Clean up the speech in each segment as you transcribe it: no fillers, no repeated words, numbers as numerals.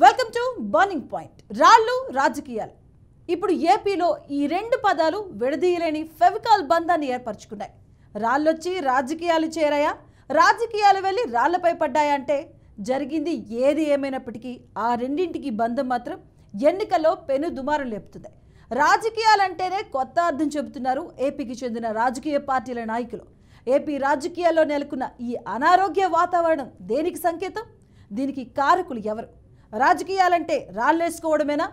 Welcome to burning point. రాళ్ళు రాజకీయాలు. ఇప్పుడు ఏపీలో ఈ రెండు పదాలు విడదీయలేని ఫెవికాల్ బంధాన్ని ఏర్పరచుకున్నాయి. రాళ్ళొచ్చి రాజకీయాలు చేరాయా, రాజకీయాలు వెళ్ళి రాళ్లపై పడ్డాయా అంటే జరిగింది ఏది ఏమైనప్పటికీ ఆ రెండింటికి బంధం మాత్రం ఎన్నికల్లో పెను దుమారం లేపుతుంది. రాజకీయాలంటేనే కొత్త అర్థం చెబుతున్నారు ఏపీకి చెందిన రాజకీయ పార్టీల నాయకులు. ఏపీ రాజకీయాల్లో నెలకొన్న ఈ అనారోగ్య వాతావరణం దేనికి సంకేతం? దీనికి కారకులు ఎవరు? రాజకీయాలంటే రాళ్ళేసుకోవడమేనా?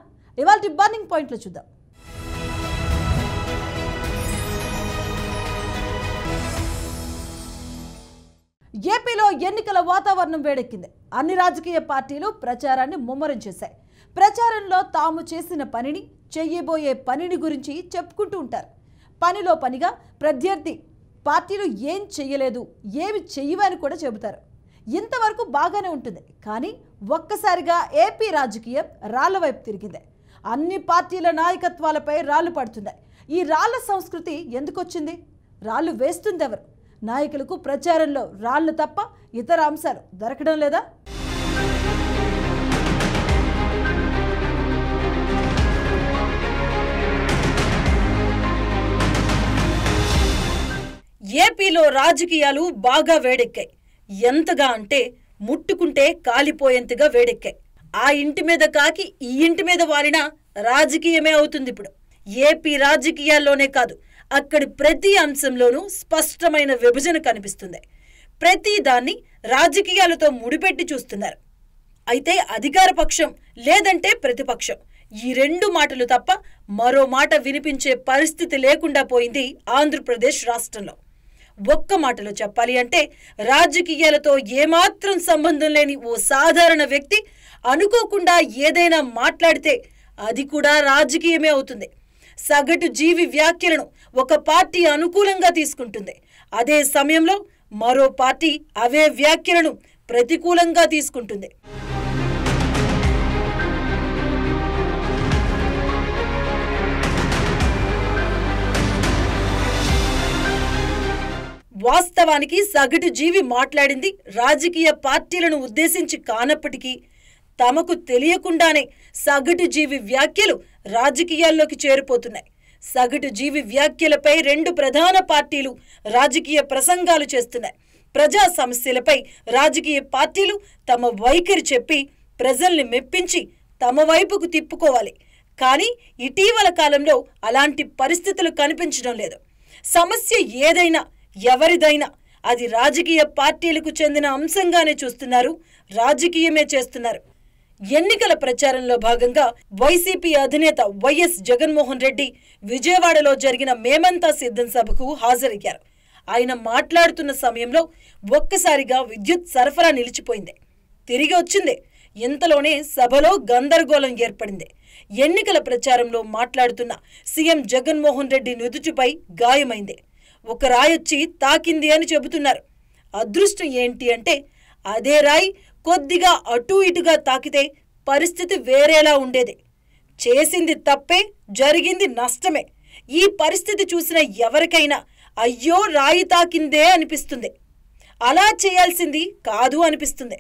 ఇవాల్టి బర్నింగ్ పాయింట్లో చూద్దాం. ఏపీలో ఎన్నికల వాతావరణం వేడెక్కింది. అన్ని రాజకీయ పార్టీలు ప్రచారాన్ని ముమ్మరం చేశాయి. ప్రచారంలో తాము చేసిన పనిని, చెయ్యబోయే పనిని గురించి చెప్పుకుంటూ ఉంటారు. పనిలో పనిగా ప్రత్యర్థి పార్టీలు ఏం చెయ్యలేదు, ఏమి చెయ్యవని కూడా చెబుతారు. ఇంతవరకు బాగానే ఉంటుంది. కానీ ఒక్కసారిగా ఏపీ రాజకీయం రాళ్ల వైపు తిరిగింది. అన్ని పార్టీల నాయకత్వాలపై రాళ్లు పడుతున్నాయి. ఈ రాళ్ల సంస్కృతి ఎందుకు వచ్చింది? రాళ్లు వేస్తుంది ఎవరు? నాయకులకు ప్రచారంలో రాళ్లు తప్ప ఇతర అంశాలు దొరకడం లేదా? ఏపీలో రాజకీయాలు బాగా వేడెక్కాయి. ఎంతగా అంటే ముట్టుకుంటే కాలిపోయేంతగా వేడెక్కాయి. ఆ ఇంటి మీద కాకి ఈ ఇంటి మీద వాలినా రాజకీయమే అవుతుంది. ఇప్పుడు ఏపీ రాజకీయాల్లోనే కాదు, అక్కడి ప్రతి అంశంలోనూ స్పష్టమైన విభజన కనిపిస్తుంది. ప్రతి దాన్ని రాజకీయాలతో ముడిపెట్టి చూస్తున్నారు. అయితే అధికార పక్షం లేదంటే ప్రతిపక్షం, ఈ రెండు మాటలు తప్ప మరో మాట వినిపించే పరిస్థితి లేకుండా పోయింది ఆంధ్రప్రదేశ్ రాష్ట్రంలో. ఒక్క మాటలో చెప్పాలి అంటే రాజకీయాలతో ఏమాత్రం సంబంధం లేని ఓ సాధారణ వ్యక్తి అనుకోకుండా ఏదైనా మాట్లాడితే అది కూడా రాజకీయమే అవుతుంది. సగటు జీవి వ్యాఖ్యలను ఒక పార్టీ అనుకూలంగా తీసుకుంటుంది. అదే సమయంలో మరో పార్టీ అవే వ్యాఖ్యలను ప్రతికూలంగా తీసుకుంటుంది. వాస్తవానికి సగటు జీవి మాట్లాడింది రాజకీయ పార్టీలను ఉద్దేశించి కానప్పటికీ తమకు తెలియకుండానే సగటు జీవి వ్యాఖ్యలు రాజకీయాల్లోకి చేరిపోతున్నాయి. సగటు జీవి వ్యాఖ్యలపై రెండు ప్రధాన పార్టీలు రాజకీయ ప్రసంగాలు చేస్తున్నాయి. ప్రజా సమస్యలపై రాజకీయ పార్టీలు తమ వైఖరి చెప్పి ప్రజల్ని మెప్పించి తమ వైపుకు తిప్పుకోవాలి. కానీ ఇటీవల కాలంలో అలాంటి పరిస్థితులు కనిపించడం లేదు. సమస్య ఏదైనా, ఎవరిదైనా అది రాజకీయ పార్టీలకు చెందిన అంశంగానే చూస్తున్నారు, రాజకీయమే చేస్తున్నారు. ఎన్నికల ప్రచారంలో భాగంగా వైసీపీ అధినేత వైఎస్ జగన్మోహన్ రెడ్డి విజయవాడలో జరిగిన మేమంతా సిద్ధం సభకు హాజరయ్యారు. ఆయన మాట్లాడుతున్న సమయంలో ఒక్కసారిగా విద్యుత్ సరఫరా నిలిచిపోయింది. తిరిగి వచ్చింది. ఇంతలోనే సభలో గందరగోళం ఏర్పడింది. ఎన్నికల ప్రచారంలో మాట్లాడుతున్న సీఎం జగన్మోహన్ రెడ్డి నుదుటిపై గాయమైంది. ఒక రాయొచ్చి తాకింది అని చెబుతున్నారు. అదృష్టం ఏంటి అంటే అదే రాయి కొద్దిగా అటూ ఇటుగా తాకితే పరిస్థితి వేరేలా ఉండేది. చేసింది తప్పే, జరిగింది నష్టమే. ఈ పరిస్థితి చూసిన ఎవరికైనా అయ్యో రాయి తాకిందే అనిపిస్తుంది. అలా చేయాల్సింది కాదు అనిపిస్తుంది.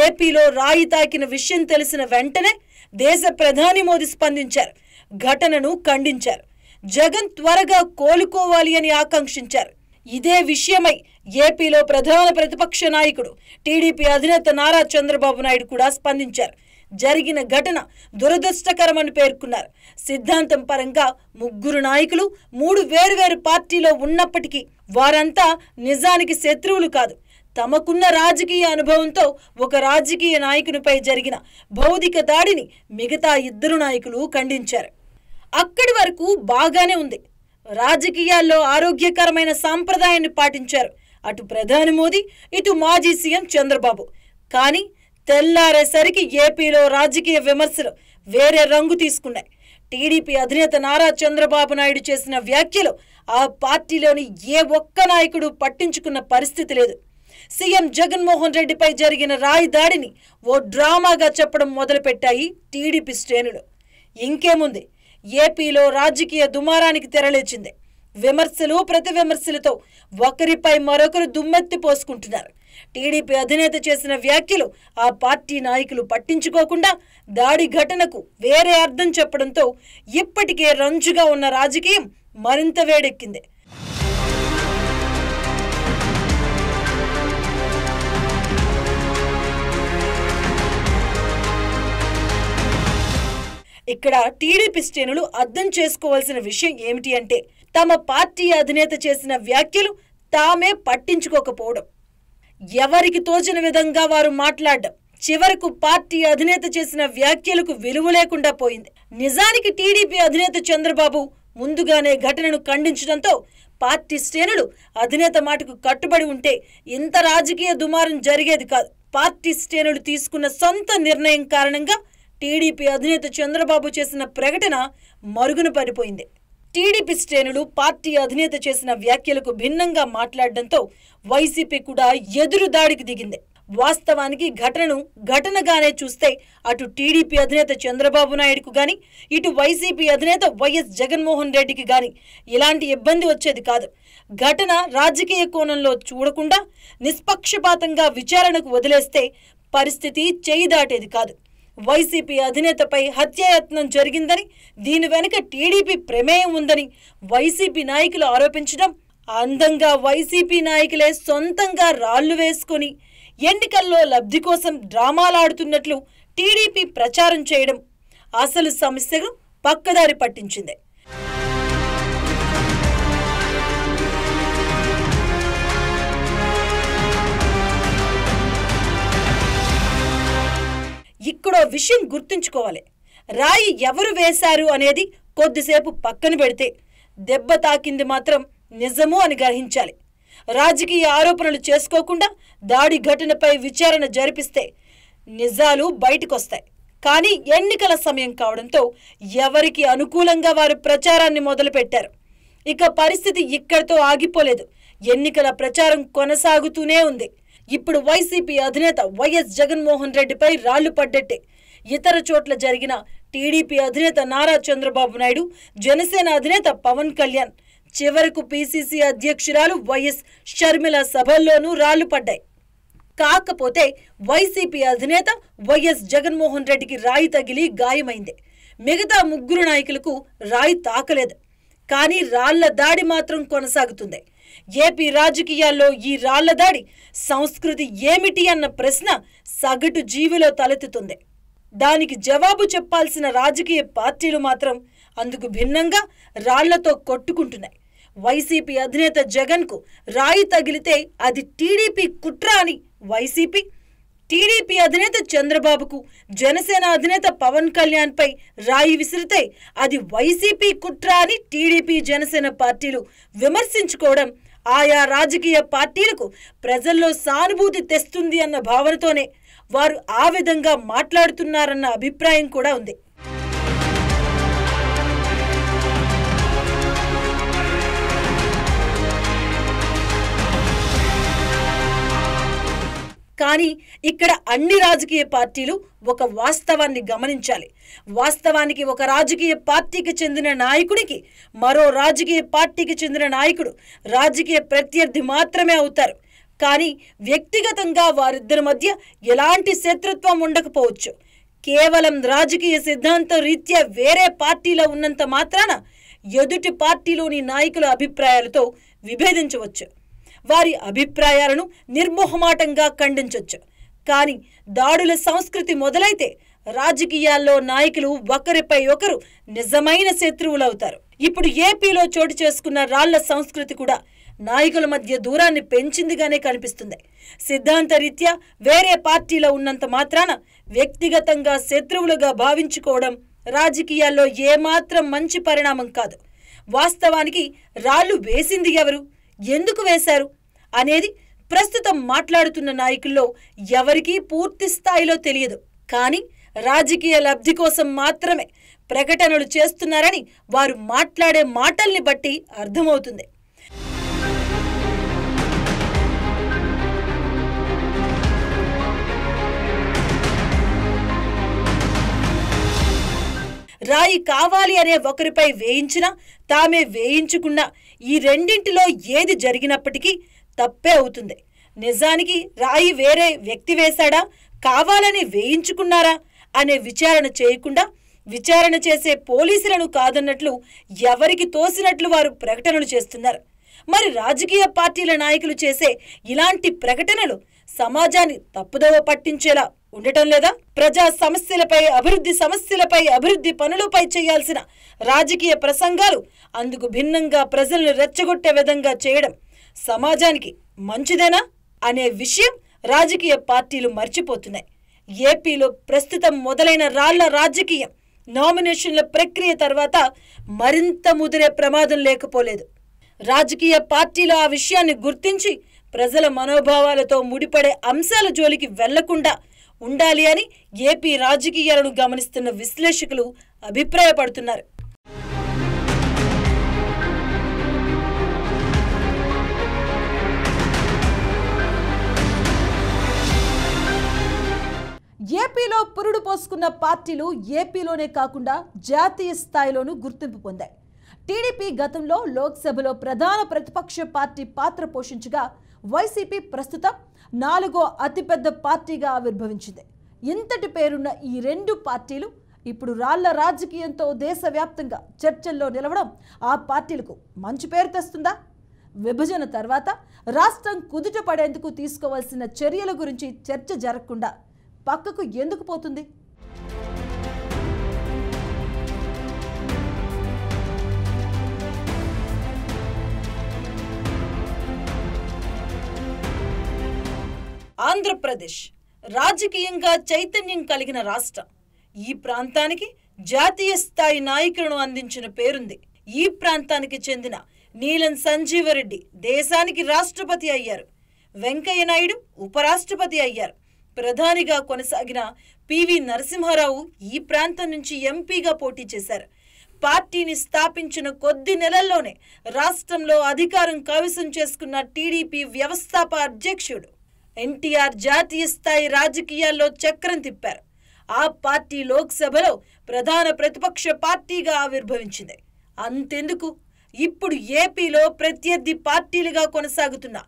ఏపీలో రాయి తాకిన విషయం తెలిసిన వెంటనే దేశ ప్రధాని మోదీ స్పందించారు. ఘటనను ఖండించారు. జగన్ త్వరగా కోలుకోవాలి అని ఆకాంక్షించారు. ఇదే విషయమై ఏపీలో ప్రధాన ప్రతిపక్ష నాయకుడు టీడీపీ అధినేత నారా చంద్రబాబు నాయుడు కూడా స్పందించారు. జరిగిన ఘటన దురదృష్టకరమని పేర్కొన్నారు. సిద్ధాంతం పరంగా ముగ్గురు నాయకులు మూడు వేరువేరు పార్టీలో ఉన్నప్పటికీ వారంతా నిజానికి శత్రువులు కాదు. తమకున్న రాజకీయ అనుభవంతో ఒక రాజకీయ నాయకునిపై జరిగిన భౌతిక దాడిని మిగతా ఇద్దరు నాయకులు ఖండించారు. అక్కడి వరకు బాగానే ఉంది. రాజకీయాల్లో ఆరోగ్యకరమైన సాంప్రదాయాన్ని పాటించారు అటు ప్రధాని మోదీ, ఇటు మాజీ సీఎం చంద్రబాబు. కానీ తెల్లారేసరికి ఏపీలో రాజకీయ విమర్శలు వేరే రంగు తీసుకున్నాయి. టీడీపీ అధినేత నారా చంద్రబాబు నాయుడు చేసిన వ్యాఖ్యలు ఆ పార్టీలోని ఏ ఒక్క నాయకుడు పట్టించుకున్న పరిస్థితి లేదు. సీఎం జగన్మోహన్ రెడ్డిపై జరిగిన రాయి దాడిని ఓ డ్రామాగా చెప్పడం మొదలుపెట్టాయి టీడీపీ శ్రేణులు. ఇంకేముంది, ఏపీలో రాజకీయ దుమారానికి తెరలేచింది. విమర్శలు ప్రతి విమర్శలతో ఒకరిపై మరొకరు దుమ్మెత్తి పోసుకుంటున్నారు. టీడీపీ అధినేత చేసిన వ్యాఖ్యలు ఆ పార్టీ నాయకులు పట్టించుకోకుండా దాడి ఘటనకు వేరే అర్థం చెప్పడంతో ఇప్పటికే రంజుగా ఉన్న రాజకీయం మరింత వేడెక్కింది. ఇక్కడ టీడీపీ శ్రేణులు అర్థం చేసుకోవాల్సిన విషయం ఏమిటి అంటే, తమ పార్టీ అధినేత చేసిన వ్యాఖ్యలు తామే పట్టించుకోకపోవడం, ఎవరికి తోచిన విధంగా వారు మాట్లాడడం, చివరకు పార్టీ అధినేత చేసిన వ్యాఖ్యలకు విలువ లేకుండా పోయింది. నిజానికి టీడీపీ అధినేత చంద్రబాబు ముందుగానే ఘటనను ఖండించడంతో పార్టీ శ్రేణులు అధినేత మాటకు కట్టుబడి ఉంటే ఇంత రాజకీయ దుమారం జరిగేది కాదు. పార్టీ శ్రేణులు తీసుకున్న సొంత నిర్ణయం కారణంగా టీడీపీ అధినేత చంద్రబాబు చేసిన ప్రకటన మరుగున పడిపోయింది. టీడీపీ శ్రేణులు పార్టీ అధినేత చేసిన వ్యాఖ్యలకు భిన్నంగా మాట్లాడడంతో వైసీపీ కూడా ఎదురు దాడికి దిగింది. వాస్తవానికి ఘటనను ఘటనగానే చూస్తే అటు టీడీపీ అధినేత చంద్రబాబు నాయుడుకు గాని, ఇటు వైసీపీ అధినేత వైఎస్ జగన్మోహన్ రెడ్డికి గాని ఇలాంటి ఇబ్బంది వచ్చేది కాదు. ఘటన రాజకీయ కోణంలో చూడకుండా నిష్పక్షపాతంగా విచారణకు వదిలేస్తే పరిస్థితి చేయి దాటేది కాదు. వైసీపీ అధినేతపై హత్యాయత్నం జరిగిందని, దీని వెనుక టీడీపీ ప్రమేయం ఉందని వైసీపీ నాయకులు ఆరోపించడం, అందంగా వైసీపీ నాయకులే సొంతంగా రాళ్లు వేసుకుని ఎన్నికల్లో లబ్ధి కోసం డ్రామాలాడుతున్నట్లు టీడీపీ ప్రచారం చేయడం అసలు సమస్యను పక్కదారి పట్టించింది. ఇక్కడో విషయం గుర్తుంచుకోవాలి. రాయి ఎవరు వేశారు అనేది కొద్దిసేపు పక్కన పెడితే దెబ్బ తాకింది మాత్రం నిజము అని గ్రహించాలి. రాజకీయ ఆరోపణలు చేసుకోకుండా దాడి ఘటనపై విచారణ జరిపిస్తే నిజాలు బయటకొస్తాయి. కానీ ఎన్నికల సమయం కావడంతో ఎవరికి అనుకూలంగా వారు ప్రచారాన్ని మొదలుపెట్టారు. ఇక పరిస్థితి ఇక్కడితో ఆగిపోలేదు. ఎన్నికల ప్రచారం కొనసాగుతూనే ఉంది. ఇప్పుడు వైసీపీ అధినేత వైఎస్ జగన్మోహన్ రెడ్డిపై రాళ్లు పడ్డట్టే ఇతర చోట్ల జరిగిన టీడీపీ అధినేత నారా చంద్రబాబు నాయుడు, జనసేన అధినేత పవన్ కళ్యాణ్, చివరకు పీసీసీ అధ్యక్షురాలు వైఎస్ షర్మిల సభల్లోనూ రాళ్లు పడ్డాయి. కాకపోతే వైసీపీ అధినేత వైఎస్ జగన్మోహన్ రెడ్డికి రాయి తగిలి గాయమైంది. మిగతా ముగ్గురు నాయకులకు రాయి తాకలేదు. కానీ రాళ్ల దాడి మాత్రం కొనసాగుతుంది. ఏపీ రాజకీయాల్లో ఈ రాళ్ల దాడి సంస్కృతి ఏమిటి అన్న ప్రశ్న సగటు జీవిలో తలెత్తుతుంది. దానికి జవాబు చెప్పాల్సిన రాజకీయ పార్టీలు మాత్రం అందుకు భిన్నంగా రాళ్లతో కొట్టుకుంటున్నాయి. వైసీపీ అధినేత జగన్కు రాయి తగిలితే అది టీడీపీ కుట్ర అని వైసీపీ, టీడీపీ అధినేత చంద్రబాబుకు జనసేన అధినేత పవన్ కళ్యాణ్పై రాయి విసిరితే అది వైసీపీ కుట్ర అని టీడీపీ, జనసేన పార్టీలు విమర్శించుకోవడం ఆయా రాజకీయ పార్టీలకు ప్రజల్లో సానుభూతి తెస్తుంది అన్న భావనతోనే వారు ఆ విధంగా మాట్లాడుతున్నారన్న అభిప్రాయం కూడా ఉంది. కానీ ఇక్కడ అన్ని రాజకీయ పార్టీలు ఒక వాస్తవాన్ని గమనించాలి. వాస్తవానికి ఒక రాజకీయ పార్టీకి చెందిన నాయకుడికి మరో రాజకీయ పార్టీకి చెందిన నాయకుడు రాజకీయ ప్రత్యర్థి మాత్రమే అవుతారు. కానీ వ్యక్తిగతంగా వారిద్దరి మధ్య ఎలాంటి శత్రుత్వం ఉండకపోవచ్చు. కేవలం రాజకీయ సిద్ధాంత రీత్యా వేరే పార్టీలో ఉన్నంత మాత్రాన ఎదుటి పార్టీలోని నాయకుల అభిప్రాయాలతో విభేదించవచ్చు. వారి అభిప్రాయాలను నిర్మోహమాటంగా ఖండించవచ్చు. కానీ దాడుల సంస్కృతి మొదలైతే రాజకీయాల్లో నాయకులు ఒకరిపై ఒకరు నిజమైన శత్రువులవుతారు. ఇప్పుడు ఏపీలో చోటు చేసుకున్న రాళ్ల సంస్కృతి కూడా నాయకుల మధ్య దూరాన్ని పెంచిందిగానే కనిపిస్తుంది. సిద్ధాంత రీత్యా వేరే పార్టీలో ఉన్నంత మాత్రాన వ్యక్తిగతంగా శత్రువులుగా భావించుకోవడం రాజకీయాల్లో ఏమాత్రం మంచి పరిణామం కాదు. వాస్తవానికి రాళ్లు వేసింది ఎవరు, ఎందుకు వేశారు అనేది ప్రస్తుతం మాట్లాడుతున్న నాయకుల్లో ఎవరికీ పూర్తి స్థాయిలో తెలియదు. కానీ రాజకీయ లబ్ధి కోసం మాత్రమే ప్రకటనలు చేస్తున్నారని వారు మాట్లాడే మాటల్ని బట్టి అర్థమవుతుంది. రాయి కావాలి అనే ఒకరిపై వేయించినా తామే వేయించుకున్నా ఈ రెండింటిలో ఏది జరిగినప్పటికీ తప్పే అవుతుంది. నిజానికి రాయి వేరే వ్యక్తి వేశాడా, కావాలని వేయించుకున్నారా అనే విచారణ చేయకుండా విచారణ చేసే పోలీసులను కాదన్నట్లు ఎవరికి తోసినట్లు వారు ప్రకటనలు చేస్తున్నారు. మరి రాజకీయ పార్టీల నాయకులు చేసే ఇలాంటి ప్రకటనలు సమాజాన్ని తప్పుదోవ పట్టించేలా ఉండటం లేదా? ప్రజా సమస్యలపై, అభివృద్ధి పనులపై చేయాల్సిన రాజకీయ ప్రసంగాలు అందుకు భిన్నంగా ప్రజలను రెచ్చగొట్టే విధంగా చేయడం సమాజానికి మంచిదేనా అనే విషయం రాజకీయ పార్టీలు మర్చిపోతున్నాయి. ఏపీలో ప్రస్తుతం మొదలైన రాళ్ల రాజకీయం నామినేషన్ల ప్రక్రియ తర్వాత మరింత ముదిరే ప్రమాదం లేకపోలేదు. రాజకీయ పార్టీలు ఆ విషయాన్ని గుర్తించి ప్రజల మనోభావాలతో ముడిపడే అంశాల జోలికి వెళ్లకుండా ఉండాలి అని ఏపీ రాజకీయాలను గమనిస్తున్న విశ్లేషకులు అభిప్రాయపడుతున్నారు. ఏపీలో పురుడు పోసుకున్న పార్టీలు ఏపీలోనే కాకుండా జాతీయ స్థాయిలోనూ గుర్తింపు పొందాయి. టీడీపీ గతంలో లోక్సభలో ప్రధాన ప్రతిపక్ష పార్టీ పాత్ర పోషించగా వైసీపీ ప్రస్తుతం 4వ అతిపెద్ద పార్టీగా ఆవిర్భవించింది. ఇంతటి పేరున్న ఈ రెండు పార్టీలు ఇప్పుడు రాళ్ల రాజకీయంతో దేశవ్యాప్తంగా చర్చల్లో నిలవడం ఆ పార్టీలకు మంచి పేరు తెస్తుందా? విభజన తర్వాత రాష్ట్రం కుదుట పడేందుకు తీసుకోవాల్సిన చర్యల గురించి చర్చ జరగకుండా పక్కకు ఎందుకు పోతుంది? ఆంధ్రప్రదేశ్ రాజకీయంగా చైతన్యం కలిగిన రాష్ట్రం. ఈ ప్రాంతానికి జాతీయ స్థాయి నాయకులను అందించిన పేరుంది. ఈ ప్రాంతానికి చెందిన నీలం సంజీవరెడ్డి దేశానికి రాష్ట్రపతి అయ్యారు. వెంకయ్య నాయుడు ఉపరాష్ట్రపతి అయ్యారు. ప్రధానిగా కొనసాగిన పివి నరసింహారావు ఈ ప్రాంతం నుంచి ఎంపీగా పోటీ చేశారు. పార్టీని స్థాపించిన కొద్ది నెలల్లోనే రాష్ట్రంలో అధికారం కైవసం చేసుకున్న టీడీపీ వ్యవస్థాపక అధ్యక్షుడు ఎన్టీఆర్ జాతీయ స్థాయి రాజకీయాల్లో చక్రం తిప్పారు. ఆ పార్టీ లోక్సభలో ప్రధాన ప్రతిపక్ష పార్టీగా ఆవిర్భవించింది. అంతెందుకు, ఇప్పుడు ఏపీలో ప్రత్యర్థి పార్టీలుగా కొనసాగుతున్న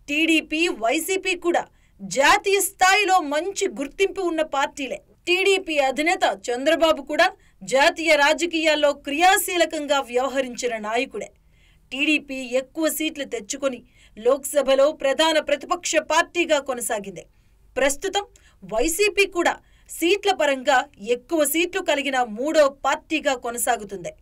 టీడీపీ, వైసీపీ కూడా జాతీయ స్థాయిలో మంచి గుర్తింపు ఉన్న పార్టీలే. టీడీపీ అధినేత చంద్రబాబు కూడా జాతీయ రాజకీయాల్లో క్రియాశీలకంగా వ్యవహరించిన నాయకుడే. టీడీపీ ఎక్కువ సీట్లు తెచ్చుకొని లోక్సభలో ప్రధాన ప్రతిపక్ష పార్టీగా కొనసాగింది. ప్రస్తుతం వైసీపీ కూడా సీట్ల పరంగా ఎక్కువ సీట్లు కలిగిన 3వ పార్టీగా కొనసాగుతుంది.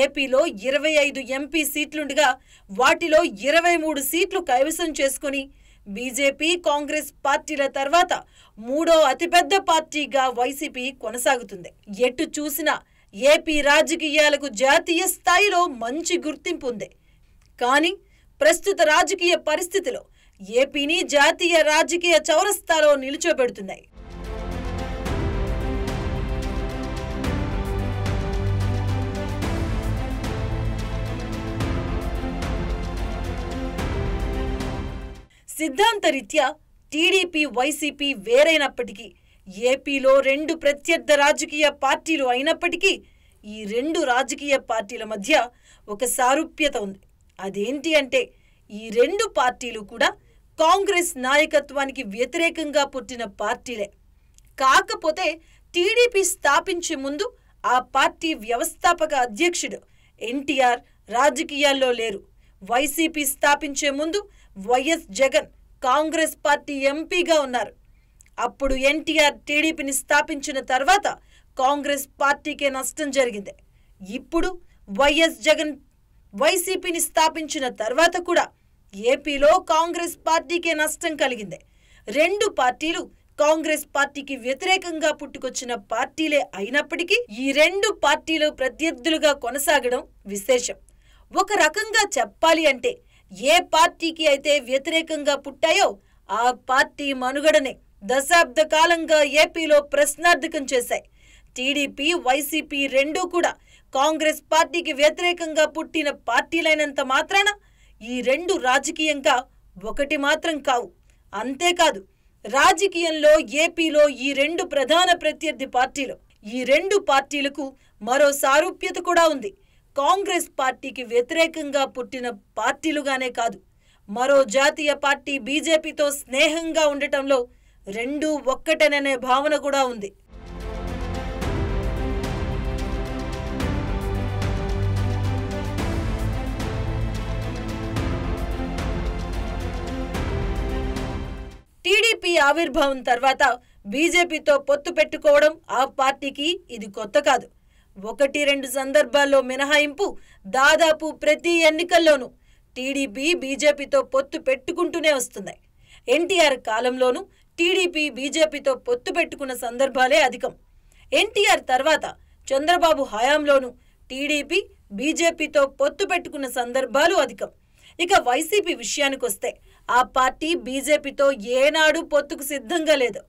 ఏపీలో 25 ఎంపీ సీట్లుండగా వాటిలో 23 సీట్లు కైవసం చేసుకుని బీజేపీ, కాంగ్రెస్ పార్టీల తర్వాత 3వ అతిపెద్ద పార్టీగా వైసీపీ కొనసాగుతుంది. ఎటు చూసినా ఏపీ రాజకీయాలకు జాతీయ స్థాయిలో మంచి గుర్తింపు ఉంది. కానీ ప్రస్తుత రాజకీయ పరిస్థితులు ఏపీని జాతీయ రాజకీయ చౌరస్తాలో నిలుచోబెడుతున్నాయి. సిద్ధాంతరీత్యా టీడీపీ, వైసీపీ వేరైనప్పటికీ ఏపీలో 2 ప్రత్యర్థ రాజకీయ పార్టీలు అయినప్పటికీ ఈ 2 రాజకీయ పార్టీల మధ్య ఒక సారూప్యత ఉంది. అదేంటి అంటే ఈ 2 పార్టీలు కూడా కాంగ్రెస్ నాయకత్వానికి వ్యతిరేకంగా పుట్టిన పార్టీలే. కాకపోతే టీడీపీ స్థాపించే ముందు ఆ పార్టీ వ్యవస్థాపక అధ్యక్షుడు ఎన్టీఆర్ రాజకీయాల్లో లేరు. వైసీపీ స్థాపించే ముందు వైఎస్ జగన్ కాంగ్రెస్ పార్టీ ఎంపీగా ఉన్నారు. అప్పుడు ఎన్టీఆర్ టీడీపీని స్థాపించిన తర్వాత కాంగ్రెస్ పార్టీకే నష్టం జరిగింది. ఇప్పుడు వైఎస్ జగన్ వైసీపీని స్థాపించిన తర్వాత కూడా ఏపీలో కాంగ్రెస్ పార్టీకే నష్టం కలిగింది. 2 పార్టీలు కాంగ్రెస్ పార్టీకి వ్యతిరేకంగా పుట్టుకొచ్చిన పార్టీలే అయినప్పటికీ ఈ 2 పార్టీలు ప్రత్యర్థులుగా కొనసాగడం విశేషం. ఒక రకంగా చెప్పాలి అంటే ఏ పార్టీకి అయితే వ్యతిరేకంగా పుట్టాయో ఆ పార్టీ మనుగడనే దశాబ్ద కాలంగా ఏపీలో ప్రశ్నార్థకం చేశాయి. టీడీపీ, వైసీపీ 2 కూడా కాంగ్రెస్ పార్టీకి వ్యతిరేకంగా పుట్టిన పార్టీలైనంత మాత్రాన ఈ 2 రాజకీయంగా ఒకటి మాత్రం కావు. అంతేకాదు, రాజకీయంలో ఏపీలో ఈ 2 ప్రధాన ప్రత్యర్థి పార్టీలు ఈ రెండు పార్టీలకు మరో సారూప్యత కూడా ఉంది. కాంగ్రెస్ పార్టీకి వ్యతిరేకంగా పుట్టిన పార్టీలుగానే కాదు, మరో జాతీయ పార్టీ బీజేపీతో స్నేహంగా ఉండటంలో రెండూ ఒక్కటేననే భావన కూడా ఉంది. టీడీపీ ఆవిర్భావం తర్వాత బీజేపీతో పొత్తు పెట్టుకోవడం ఆ పార్టీకి ఇది కొత్త కాదు. 1-2 సందర్భాల్లో మినహాయింపు దాదాపు ప్రతి ఎన్నికల్లోనూ టీడీపీ బీజేపీతో పొత్తు పెట్టుకుంటూనే వస్తుంది. ఎన్టీఆర్ కాలంలోనూ టీడీపీ బీజేపీతో పొత్తు పెట్టుకున్న సందర్భాలే అధికం. ఎన్టీఆర్ తర్వాత చంద్రబాబు హయాంలోనూ టీడీపీ బీజేపీతో పొత్తు పెట్టుకున్న సందర్భాలు అధికం. ఇక వైసీపీ విషయానికొస్తే ఆ పార్టీ బీజేపీతో ఏనాడు పొత్తుకు సిద్ధంగా లేదు.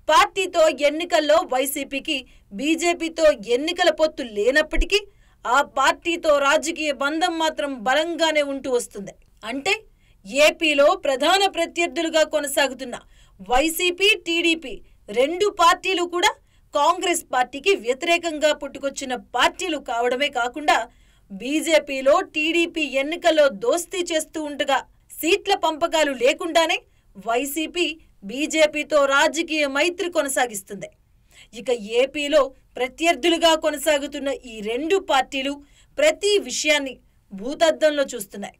పార్టీతో ఎన్నికల్లో వైసీపీకి బీజేపీతో ఎన్నికల పొత్తు లేనప్పటికీ ఆ పార్టీతో రాజకీయ బంధం మాత్రం బలంగానే ఉంటూ వస్తుంది. అంటే ఏపీలో ప్రధాన ప్రత్యర్థులుగా కొనసాగుతున్న వైసీపీ, టీడీపీ రెండు పార్టీలు కూడా కాంగ్రెస్ పార్టీకి వ్యతిరేకంగా పుట్టుకొచ్చిన పార్టీలు కావడమే కాకుండా బీజేపీలో టీడీపీ ఎన్నికల్లో దోస్తీ చేస్తూ ఉండగా సీట్ల పంపకాలు లేకుండానే వైసీపీ బీజేపీతో రాజకీయ మైత్రి కొనసాగిస్తుంది. ఇక ఏపీలో ప్రత్యర్థులుగా కొనసాగుతున్న ఈ రెండు పార్టీలు ప్రతి విషయాన్ని భూతద్దంలో చూస్తున్నాయి.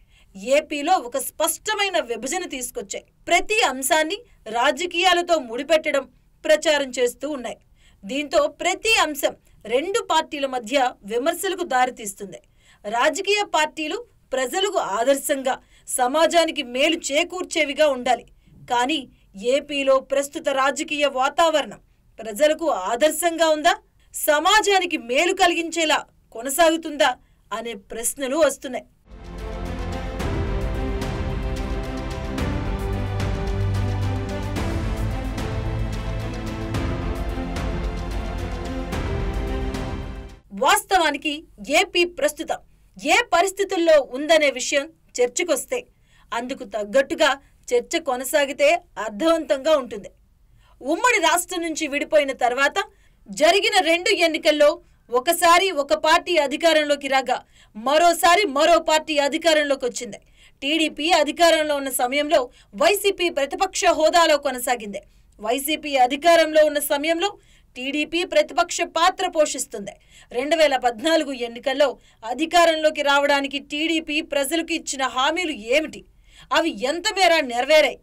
ఏపీలో ఒక స్పష్టమైన విభజన తీసుకొచ్చాయి. ప్రతి అంశాన్ని రాజకీయాలతో ముడిపెట్టడం, ప్రచారం చేస్తూ ఉన్నాయి. దీంతో ప్రతి అంశం రెండు పార్టీల మధ్య విమర్శలకు దారితీస్తుంది. రాజకీయ పార్టీలు ప్రజలకు ఆదర్శంగా, సమాజానికి మేలు చేకూర్చేవిగా ఉండాలి. కానీ ఏపీలో ప్రస్తుత రాజకీయ వాతావరణం ప్రజలకు ఆదర్శంగా ఉందా, సమాజానికి మేలు కలిగించేలా కొనసాగుతుందా అనే ప్రశ్నలు వస్తున్నాయి. వాస్తవానికి ఏపీ ప్రస్తుతం ఏ పరిస్థితుల్లో ఉందనే విషయం చర్చకొస్తే అందుకు తగ్గట్టుగా చర్చ కొనసాగితే అర్థవంతంగా ఉంటుంది. ఉమ్మడి రాష్ట్రం నుంచి విడిపోయిన తర్వాత జరిగిన 2 ఎన్నికల్లో ఒకసారి ఒక పార్టీ అధికారంలోకి రాగా మరోసారి మరో పార్టీ అధికారంలోకి వచ్చింది. టీడీపీ అధికారంలో ఉన్న సమయంలో వైసీపీ ప్రతిపక్ష హోదాలో కొనసాగింది. వైసీపీ అధికారంలో ఉన్న సమయంలో టీడీపీ ప్రతిపక్ష పాత్ర పోషిస్తుంది. 2014 ఎన్నికల్లో అధికారంలోకి రావడానికి టీడీపీ ప్రజలకు ఇచ్చిన హామీలు ఏమిటి, అవి ఎంత మేర నెరవేరాయి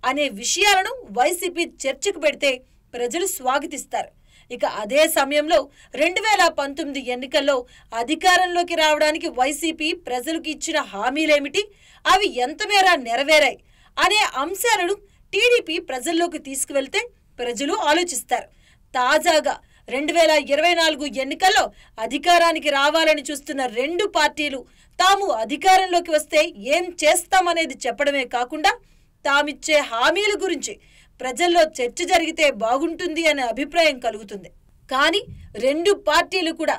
అనే విషయాలను వైసీపీ చర్చకు పెడితే ప్రజలు స్వాగతిస్తారు. ఇక అదే సమయంలో 2019 ఎన్నికల్లో అధికారంలోకి రావడానికి వైసీపీ ప్రజలకు ఇచ్చిన హామీలేమిటి, అవి ఎంత మేర నెరవేరాయి అనే అంశాలను టీడీపీ ప్రజల్లోకి తీసుకువెళ్తే ప్రజలు ఆలోచిస్తారు. తాజాగా 2024 ఎన్నికల్లో అధికారానికి రావాలని చూస్తున్న రెండు పార్టీలు తాము అధికారంలోకి వస్తే ఏం చేస్తామనేది చెప్పడమే కాకుండా తామిచ్చే హామీల గురించి ప్రజల్లో చర్చ జరిగితే బాగుంటుంది అనే అభిప్రాయం కలుగుతుంది. కానీ రెండు పార్టీలు కూడా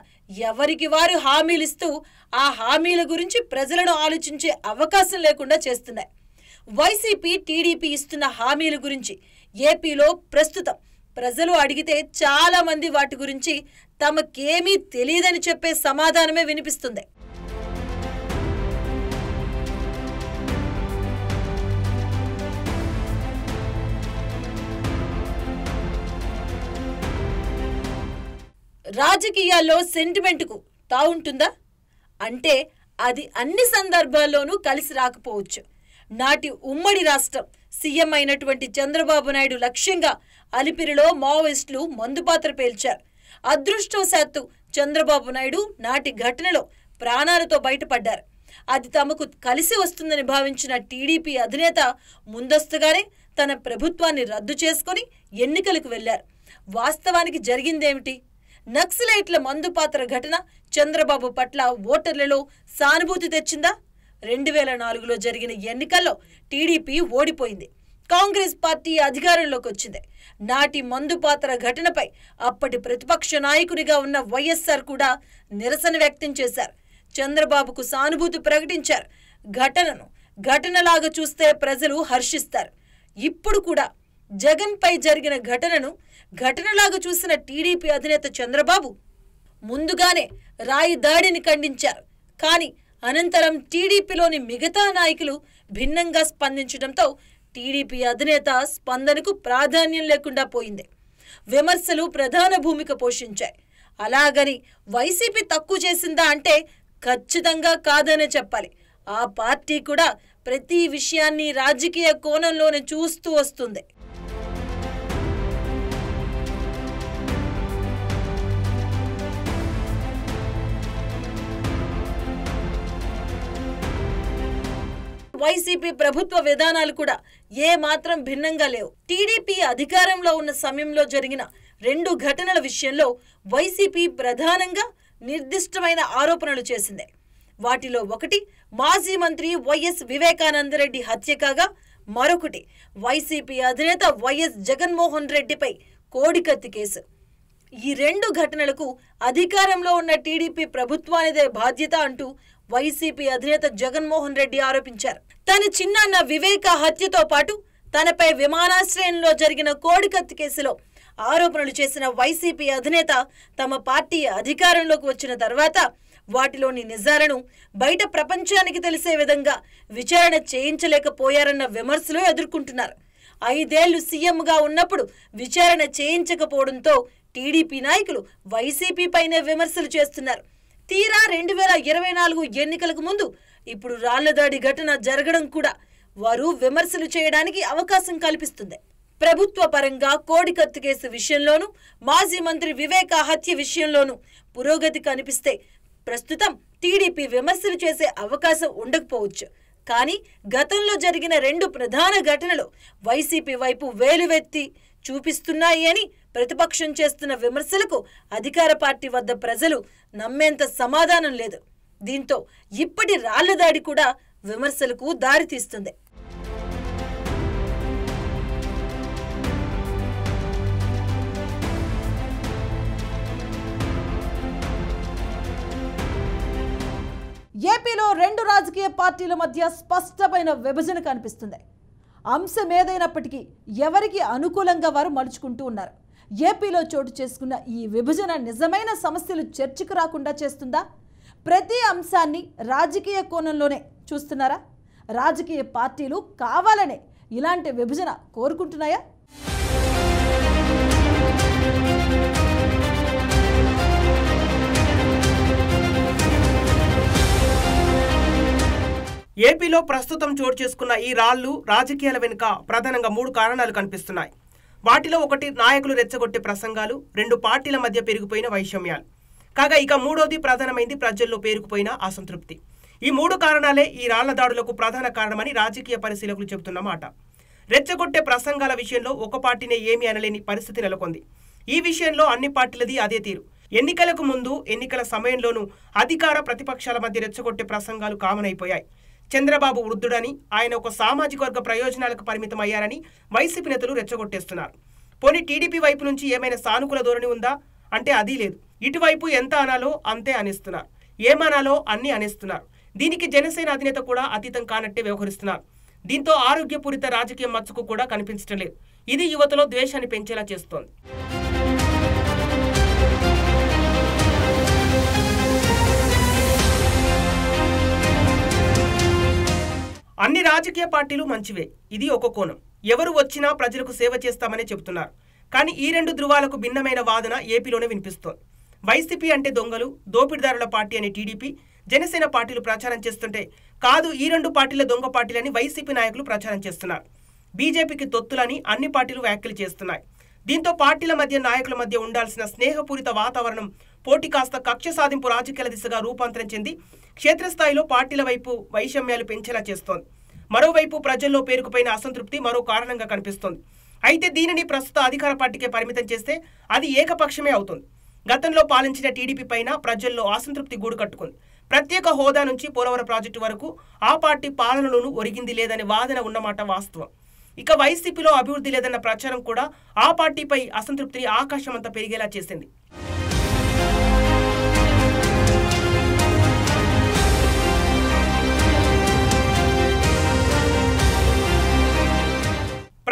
ఎవరికి వారు హామీలిస్తూ ఆ హామీల గురించి ప్రజలను ఆలోచించే అవకాశం లేకుండా చేస్తున్నాయి. వైసీపీ, టీడీపీ ఇస్తున్న హామీల గురించి ఏపీలో ప్రస్తుతం ప్రజలు అడిగితే చాలా మంది వాటి గురించి తమకేమీ తెలియదని చెప్పే సమాధానమే వినిపిస్తుంది. రాజకీయాల్లో సెంటిమెంట్కు తావుంటుందా అంటే అది అన్ని సందర్భాల్లోనూ కలిసి రాకపోవచ్చు. నాటి ఉమ్మడి రాష్ట్రం సీఎం అయినటువంటి చంద్రబాబు నాయుడు లక్ష్యంగా అలిపిరిలో మావోయిస్టులు మందుపాత్ర పేల్చారు. అదృష్టవశాత్తు చంద్రబాబు నాయుడు నాటి ఘటనలో ప్రాణాలతో బయటపడ్డారు. అది తమకు కలిసి వస్తుందని భావించిన టీడీపీ అధినేత ముందస్తుగానే తన ప్రభుత్వాన్ని రద్దు చేసుకొని ఎన్నికలకు వెళ్లారు. వాస్తవానికి జరిగిందేమిటి? నక్సలైట్ల మందుపాత్ర ఘటన చంద్రబాబు పట్ల ఓటర్లలో సానుభూతి తెచ్చిందా? 2004లో జరిగిన ఎన్నికల్లో టీడీపీ ఓడిపోయింది. కాంగ్రెస్ పార్టీ అధికారంలోకి వచ్చింది. నాటి మందుపాత్ర ఘటనపై అప్పటి ప్రతిపక్ష నాయకునిగా ఉన్న వైఎస్ఆర్ కూడా నిరసన వ్యక్తం చేశారు. చంద్రబాబుకు సానుభూతి ప్రకటించారు. ఘటనను ఘటనలాగా చూస్తే ప్రజలు హర్షిస్తారు. ఇప్పుడు కూడా జగన్పై జరిగిన ఘటనను ఘటనలాగా చూసిన టీడీపీ అధినేత చంద్రబాబు ముందుగానే రాయి దాడిని ఖండించారు. కానీ అనంతరం టీడీపీలోని మిగతా నాయకులు భిన్నంగా స్పందించడంతో టీడీపీ అధినేత స్పందనకు ప్రాధాన్యం లేకుండా పోయింది. విమర్శలు ప్రధాన భూమిక పోషించాయి. అలాగని వైసీపీ తక్కువ చేసిందా అంటే ఖచ్చితంగా కాదనే చెప్పాలి. ఆ పార్టీ కూడా ప్రతి విషయాన్ని రాజకీయ కోణంలోనే చూస్తూ వస్తుంది. వైసీపీ ప్రభుత్వ విధానాలు కూడా ఏ మాత్రం భిన్నంగా లేవు. టీడీపీ అధికారంలో ఉన్న సమయంలో జరిగిన 2 ఘటనల విషయంలో వైసీపీ ప్రధానంగా నిర్దిష్టమైన ఆరోపణలు చేసింది. వాటిలో ఒకటి మాజీ మంత్రి వైఎస్ వివేకానందరెడ్డి హత్య కాగా, మరొకటి వైసీపీ అధినేత వైఎస్ జగన్మోహన్ రెడ్డిపై కోడికత్తి కేసు. ఈ 2 ఘటనలకు అధికారంలో ఉన్న టీడీపీ ప్రభుత్వానిదే బాధ్యత అంటూ వైసీపీ అధినేత జగన్మోహన్ రెడ్డి ఆరోపించారు. తన చిన్నాన్న వివేక హత్యతో పాటు తనపై విమానాశ్రయంలో జరిగిన కోడికత్తి కేసులో ఆరోపణలు చేసిన వైసీపీ అధినేత తమ పార్టీ అధికారంలోకి వచ్చిన తర్వాత వాటిలోని నిజాలను బయట ప్రపంచానికి తెలిసే విధంగా విచారణ చేయించలేకపోయారన్న విమర్శలు ఎదుర్కొంటున్నారు. 5 ఏళ్లు సీఎంగా ఉన్నప్పుడు విచారణ చేయించకపోవడంతో టీడీపీ నాయకులు వైసీపీ పైనే విమర్శలు చేస్తున్నారు. తీరా 2024 ఎన్నికలకు ముందు ఇప్పుడు రాళ్లదాడి ఘటన జరగడం కూడా వారు విమర్శలు చేయడానికి అవకాశం కల్పిస్తుంది. ప్రభుత్వ పరంగా కోడికత్తి కేసు విషయంలోనూ, మాజీ మంత్రి వివేక హత్య విషయంలోనూ పురోగతి కనిపిస్తే ప్రస్తుతం టీడీపీ విమర్శలు చేసే అవకాశం ఉండకపోవచ్చు. కానీ గతంలో జరిగిన 2 ప్రధాన ఘటనలు వైసీపీ వైపు వేలువెత్తి చూపిస్తున్నాయి అని ప్రతిపక్షం చేస్తున్న విమర్శలకు అధికార పార్టీ వద్ద ప్రజలు నమ్మేంత సమాధానం లేదు. దీంతో ఇప్పటి రాళ్లదాడి కూడా విమర్శలకు దారితీస్తుంది. ఏపీలో 2 రాజకీయ పార్టీల మధ్య స్పష్టమైన విభజన కనిపిస్తుంది. అంశం ఏదైనప్పటికీ ఎవరికి అనుకూలంగా వారు మలుచుకుంటూ ఉన్నారు. ఏపీలో చోటు చేసుకున్న ఈ విభజన నిజమైన సమస్యలు చర్చకు రాకుండా చేస్తుందా? ప్రతి అంశాన్ని రాజకీయ కోణంలోనే చూస్తున్నారా? రాజకీయ పార్టీలు కావాలనే ఇలాంటి విభజన కోరుకుంటున్నాయా? ఏపీలో ప్రస్తుతం చోటు చేసుకున్న ఈ రాళ్లు రాజకీయాల వెనుక ప్రధానంగా 3 కారణాలు కనిపిస్తున్నాయి. వాటిలో ఒకటి నాయకులు రెచ్చగొట్టే ప్రసంగాలు, 2 పార్టీల మధ్య పెరిగిపోయిన వైషమ్యాలు. కాగా ఇక మూడోది ప్రధానమైంది ప్రజల్లో పేరుకుపోయిన అసంతృప్తి. ఈ 3 కారణాలే ఈ రాళ్ల దాడులకు ప్రధాన కారణమని రాజకీయ పరిశీలకులు చెబుతున్నమాట. రెచ్చగొట్టే ప్రసంగాల విషయంలో ఒక పార్టీనే ఏమీ అనలేని పరిస్థితి నెలకొంది. ఈ విషయంలో అన్ని పార్టీలది అదే తీరు. ఎన్నికలకు ముందు, ఎన్నికల సమయంలోనూ అధికార ప్రతిపక్షాల మధ్య రెచ్చగొట్టే ప్రసంగాలు కామన్ అయిపోయాయి. చంద్రబాబు వృద్ధుడని, ఆయన ఒక సామాజిక వర్గ ప్రయోజనాలకు పరిమితం అయ్యారని వైసీపీ నేతలు రెచ్చగొట్టేస్తున్నారు. పోనీ టీడీపీ వైపు నుంచి ఏమైనా సానుకూల ధోరణి ఉందా అంటే అది లేదు. ఇటువైపు ఎంత అనాలో అంతే అనిస్తున్నారు, ఏమనాలో అన్ని అనేస్తున్నారు. దీనికి జనసేన అధినేత కూడా అతీతం కానట్టే వ్యవహరిస్తున్నారు. దీంతో ఆరోగ్యపూరిత రాజకీయ మచ్చుకు కూడా కనిపించడం లేదు. ఇది యువతలో ద్వేషాన్ని పెంచేలా చేస్తోంది. అన్ని రాజకీయ పార్టీలు మంచివే, ఇది ఒక కోణం. ఎవరు వచ్చినా ప్రజలకు సేవ చేస్తామని చెబుతున్నారు. కానీ ఈ 2 ధృవాలకు భిన్నమైన వాదన ఏపీలోనే వినిపిస్తోంది. వైసీపీ అంటే దొంగలు, దోపిడీదారుల పార్టీ అని టీడీపీ, జనసేన పార్టీలు ప్రచారం చేస్తుంటే కాదు ఈ 2 పార్టీల దొంగ పార్టీలని వైసీపీ నాయకులు ప్రచారం చేస్తున్నారు. బీజేపీకి తొత్తులని అన్ని పార్టీలు వ్యాఖ్యలు చేస్తున్నాయి. దీంతో పార్టీల మధ్య, నాయకుల మధ్య ఉండాల్సిన స్నేహపూరిత వాతావరణం పోటీ కాస్త కక్ష సాధింపు రాజకీయాల దిశగా రూపాంతరం చెంది క్షేత్రస్థాయిలో పార్టీల వైపు వైషమ్యాలు పెంచేలా చేస్తోంది. మరోవైపు ప్రజల్లో పేరుకుపోయిన అసంతృప్తి మరో కారణంగా కనిపిస్తోంది. అయితే దీనిని ప్రస్తుత అధికార పార్టీకే పరిమితం చేస్తే అది ఏకపక్షమే అవుతుంది. గతంలో పాలించిన టీడీపీ పైన ప్రజల్లో అసంతృప్తి గూడు కట్టుకుంది. ప్రత్యేక హోదా నుంచి పోలవరం ప్రాజెక్టు వరకు ఆ పార్టీ పాలనలోనూ ఒరిగింది లేదనే వాదన ఉన్నమాట వాస్తవం. ఇక వైసీపీలో అభివృద్ధి లేదన్న ప్రచారం కూడా ఆ పార్టీపై అసంతృప్తిని ఆకాశమంతా పెరిగేలా చేసింది.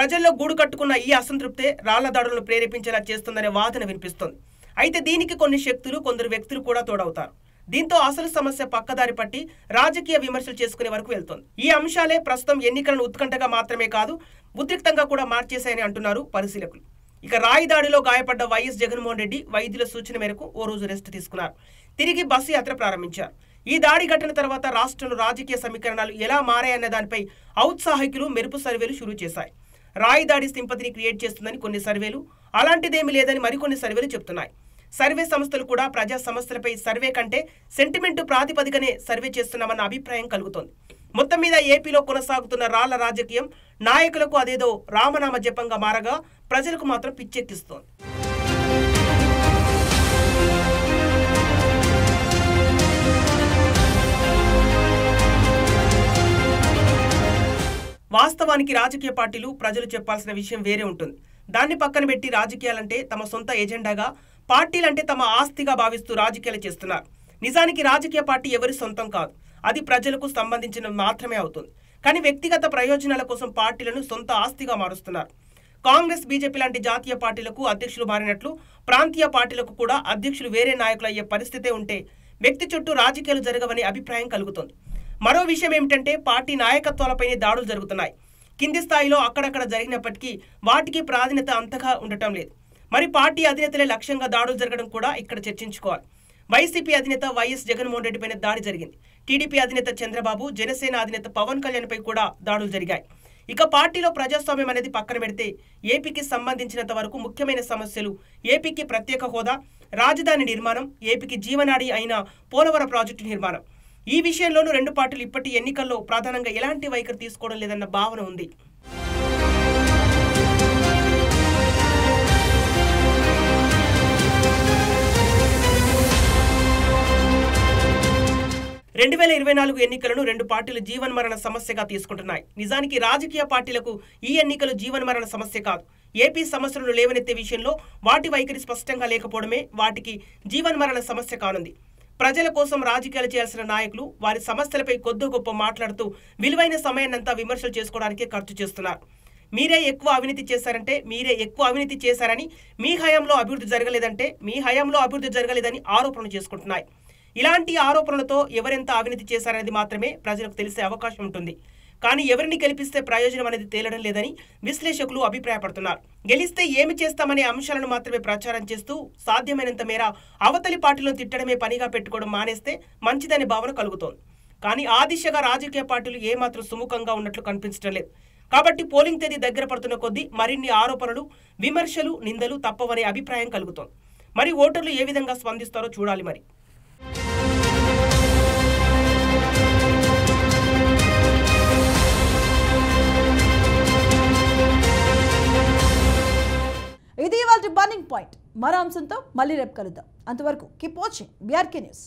ప్రజల్లో గూడు కట్టుకున్న ఈ అసంతృప్తే రాళ్ల దాడులను ప్రేరేపించేలా చేస్తుందనే వాదన వినిపిస్తోంది. అయితే దీనికి కొన్ని శక్తులు, కొందరు వ్యక్తులు కూడా తోడవుతారు. దీంతో అసలు సమస్య పక్కదారి పట్టి రాజకీయ విమర్శలు చేసుకునే వరకు వెళ్తోంది. ఈ అంశాలే ప్రస్తుతం ఎన్నికలను ఉత్కంఠగా మాత్రమే కాదు, ఉద్రిక్తంగా కూడా మార్చేశాయని అంటున్నారు పరిశీలకులు. ఇక రాయి దాడిలో గాయపడ్డ వైఎస్ జగన్మోహన్ రెడ్డి వైద్యుల సూచన మేరకు ఓ రోజు రెస్ట్ తీసుకున్నారు. తిరిగి బస్సు యాత్ర ప్రారంభించారు. ఈ దాడి ఘటన తర్వాత రాష్ట్రంలో రాజకీయ సమీకరణాలు ఎలా మారాయన్న దానిపై ఔత్సాహికులు మెరుపు సర్వేలు షురూ చేశాయి. రాయి దాడి సింపతిని క్రియేట్ చేస్తుందని కొన్ని సర్వేలు, అలాంటిదేమీ లేదని మరికొన్ని సర్వేలు చెప్తున్నాయి. సర్వే సంస్థలు కూడా ప్రజా సమస్యలపై సర్వే కంటే సెంటిమెంటు ప్రాతిపదికనే సర్వే చేస్తున్నామన్న అభిప్రాయం కలుగుతోంది. మొత్తం మీద ఏపీలో కొనసాగుతున్న రాళ్ల రాజకీయం నాయకులకు అదేదో రామనామ జపంగా మారగా ప్రజలకు మాత్రం పిచ్చెక్కిస్తోంది. వాస్తవానికి రాజకీయ పార్టీలు ప్రజలు చెప్పాల్సిన విషయం వేరే ఉంటుంది. దాన్ని పక్కన పెట్టి రాజకీయాలంటే తమ సొంత ఎజెండాగా, పార్టీలంటే తమ ఆస్తిగా భావిస్తూ రాజకీయాలు చేస్తున్నారు. నిజానికి రాజకీయ పార్టీ ఎవరి సొంతం కాదు, అది ప్రజలకు సంబంధించిన మాత్రమే అవుతుంది. కానీ వ్యక్తిగత ప్రయోజనాల కోసం పార్టీలను సొంత ఆస్తిగా మారుస్తున్నారు. కాంగ్రెస్, బీజేపీ లాంటి జాతీయ పార్టీలకు అధ్యక్షులు మారినట్లు ప్రాంతీయ పార్టీలకు కూడా అధ్యక్షులు వేరే నాయకులు అయ్యే పరిస్థితే ఉంటే వ్యక్తి చుట్టూ రాజకీయాలు జరగవనే అభిప్రాయం కలుగుతోంది. మరో విషయం ఏమిటంటే పార్టీ నాయకత్వాలపైనే దాడులు జరుగుతున్నాయి. కింది స్థాయిలో అక్కడక్కడ జరిగినప్పటికీ వాటికి ప్రాధాన్యత అంతగా ఉండటం లేదు. మరి పార్టీ అధినేతలే లక్ష్యంగా దాడులు జరగడం కూడా ఇక్కడ చర్చించుకోవాలి. వైసీపీ అధినేత వైఎస్ జగన్మోహన్ రెడ్డిపైన దాడి జరిగింది. టీడీపీ అధినేత చంద్రబాబు, జనసేన అధినేత పవన్ కళ్యాణ్పై కూడా దాడులు జరిగాయి. ఇక పార్టీలో ప్రజాస్వామ్యం అనేది పక్కన పెడితే ఏపీకి సంబంధించినంత వరకు ముఖ్యమైన సమస్యలు ఏపీకి ప్రత్యేక హోదా, రాజధాని నిర్మాణం, ఏపీకి జీవనాడి అయిన పోలవరం ప్రాజెక్టు నిర్మాణం. ఈ విషయంలోనూ రెండు పార్టీలు ఇప్పటి ఎన్నికల్లో ప్రధానంగా ఎలాంటి వైఖరి తీసుకోవడం లేదన్న భావన ఉంది. రెండు 2024 ఎన్నికలను రెండు పార్టీలు జీవన్మరణ సమస్యగా తీసుకుంటున్నాయి. నిజానికి రాజకీయ పార్టీలకు ఈ ఎన్నికలు జీవన్మరణ సమస్య కాదు. ఏపీ సమస్యలను లేవనెత్తే విషయంలో వాటి వైఖరి స్పష్టంగా లేకపోవడమే వాటికి జీవన్మరణ సమస్య కానుంది. ప్రజల కోసం రాజకీయాలు చేయాల్సిన నాయకులు వారి సమస్యలపై కొద్ది గొప్ప మాట్లాడుతూ విలువైన సమయాన్నంతా విమర్శలు చేసుకోవడానికే ఖర్చు చేస్తున్నారు. మీరే ఎక్కువ అవినీతి చేశారంటే మీరే ఎక్కువ అవినీతి చేశారని, మీ హయాంలో అభివృద్ధి జరగలేదంటే మీ హయాంలో అభివృద్ధి జరగలేదని ఆరోపణలు చేసుకుంటున్నాయి. ఇలాంటి ఆరోపణలతో ఎవరెంత అవినీతి చేశారనేది మాత్రమే ప్రజలకు తెలిసే అవకాశం ఉంటుంది. కానీ ఎవరిని గెలిపిస్తే ప్రయోజనం అనేది తేలడం లేదని విశ్లేషకులు అభిప్రాయపడుతున్నారు. గెలిస్తే ఏమి చేస్తామనే అంశాలను మాత్రమే ప్రచారం చేస్తూ సాధ్యమైనంత మేర అవతలి పార్టీలను తిట్టడమే పనిగా పెట్టుకోవడం మానేస్తే మంచిదనే భావన కలుగుతోంది. కానీ ఆ దిశగా రాజకీయ పార్టీలు ఏమాత్రం సుముఖంగా ఉన్నట్లు కనిపించడం లేదు. కాబట్టి పోలింగ్ తేదీ దగ్గర పడుతున్న కొద్దీ మరిన్ని ఆరోపణలు, విమర్శలు, నిందలు తప్పవనే అభిప్రాయం కలుగుతోంది. మరి ఓటర్లు ఏ విధంగా స్పందిస్తారో చూడాలి. మరి ఇది ఇవాల్టి బర్నింగ్ పాయింట్. మరో అంశంతో మళ్ళీ రేపు కలుద్దాం. అంతవరకు కీప్ వాచింగ్ BRK న్యూస్.